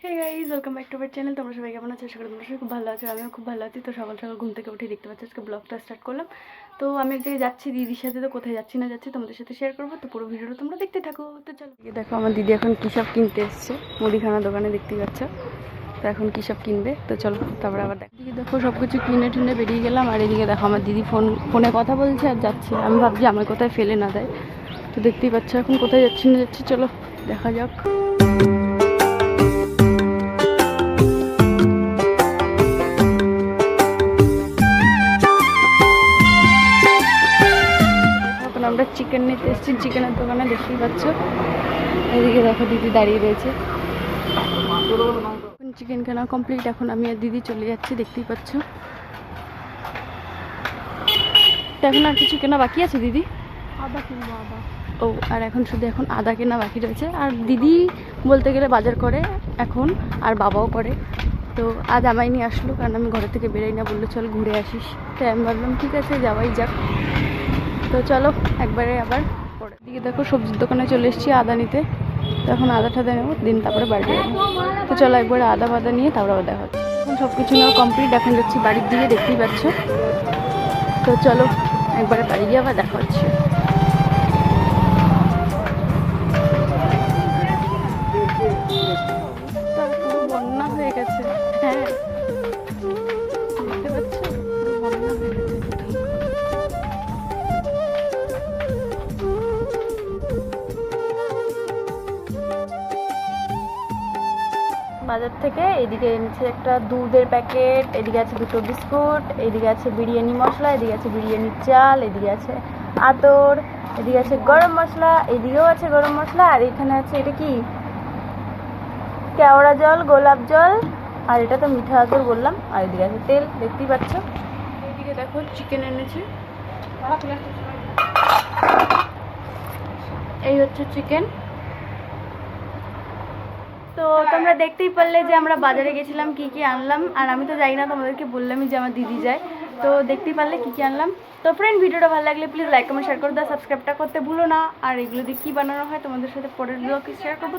Hey guys, welcome back to our channel. তোমরা সবাই কেমন আছো? আশা করি তোমরা সবাই খুব ভালো আছো। আমিও খুব ভালো আছি। তো সকাল সকাল ঘুম থেকে উঠে দেখতে পাচ্ছি আজকে ব্লগটা স্টার্ট করলাম। তো আমি এক জায়গায় যাচ্ছি দিদির সাথে, তো কোথায় যাচ্ছি না যাচ্ছি তোমাদের সাথে শেয়ার করবো। তো পুরো ভিডিওটা তোমরা দেখতে থাকো। তো চলো, দেখো আমার দিদি এখন কী সব কিনতে এসছে মুদিখানা দোকানে, দেখতেই পাচ্ছ। তো এখন কী সব কিনবে, তো চলো তারপরে আবার দেখো সব কিছু কিনে টিনে বেরিয়ে গেলাম। আর এদিকে দেখো আমার দিদি ফোনে কথা বলছে আর যাচ্ছে। আমি ভাবছি আমার কোথায় ফেলে না দেয়। তো দেখতেই পাচ্ছ এখন কোথায় যাচ্ছি না যাচ্ছি, চলো দেখা যাক। আমরা চিকেন নিতে এসেছি চিকেনের দোকানে, দেখতেই পাচ্ছ। এদিকে দেখো দিদি দাঁড়িয়ে রয়েছে। চিকেন কেনা কমপ্লিট, এখন আমি আর দিদি চলে যাচ্ছি, দেখতেই পাচ্ছ। এখন আর কিছু কেনা বাকি আছে দিদি? আদা কিনবো, আদা। ও, আর এখন শুধু এখন আদা কেনা বাকি রয়েছে। আর দিদি বলতে গেলে বাজার করে এখন, আর বাবাও করে। তো আজ আমায় নিয়ে আসলো, কারণ আমি ঘরের থেকে বেরোই না, বললো চল ঘুরে আসিস। তো আমি ভাবলাম ঠিক আছে যাওয়াই যাক। তো চলো একবারে আবার পরে দিকে দেখো সবজির দোকানে চলে এসেছি আদা নিতে। তো এখন আদা ঠাদা নেবো, দিন তারপরে বাড়ি যাবো। তো চলো একবারে আদা বাদা নিয়ে তারপরে আবার দেখা হচ্ছে। এখন সব কিছু নেওয়া কমপ্লিট, এখন যাচ্ছি বাড়ির দিকে, দেখতেই পাচ্ছ। তো চলো একবারে বাড়ি গিয়ে আবার দেখা হচ্ছে। বন্যা হয়ে গেছে, হ্যাঁ দেখতে পাচ্ছ, বন্যা হয়ে গেছে। বাজার থেকে এদিকে এনেছে একটা দুধের প্যাকেট, এদিকে আছে দুটো বিস্কুট, এদিকে আছে বিরিয়ানি মশলা, এদিকে আছে বিরিয়ানির চাল, এদিকে আছে আতর, এদিকে আছে গরম মশলা, এদিকেও আছে গরম মশলা, আর এখানে আছে এটা কি কেওড়া জল, গোলাপ জল, আর এটা তো মিঠা আতর বললাম। আর এদিকে আছে তেল, দেখতেই পাচ্ছ। এদিকে দেখো চিকেন এনেছে, এই হচ্ছে চিকেন। তো তোমরা দেখতেই পারলে যে আমরা বাজারে গেছিলাম, কি কি আনলাম। আর আমি তো যাই না, তোমাদেরকে বললামই যে আমার দিদি যায়। তো দেখতেই পারলে কি কি আনলাম। তো ফ্রেন্ড, ভিডিওটা ভালো লাগলে প্লিজ লাইক কমেন্ট শেয়ার করে দাও, সাবস্ক্রাইবটা করতে ভুলো না। আর এগুলো দিয়ে কী বানানো হয় তোমাদের সাথে পরের ব্লগে শেয়ার করবো।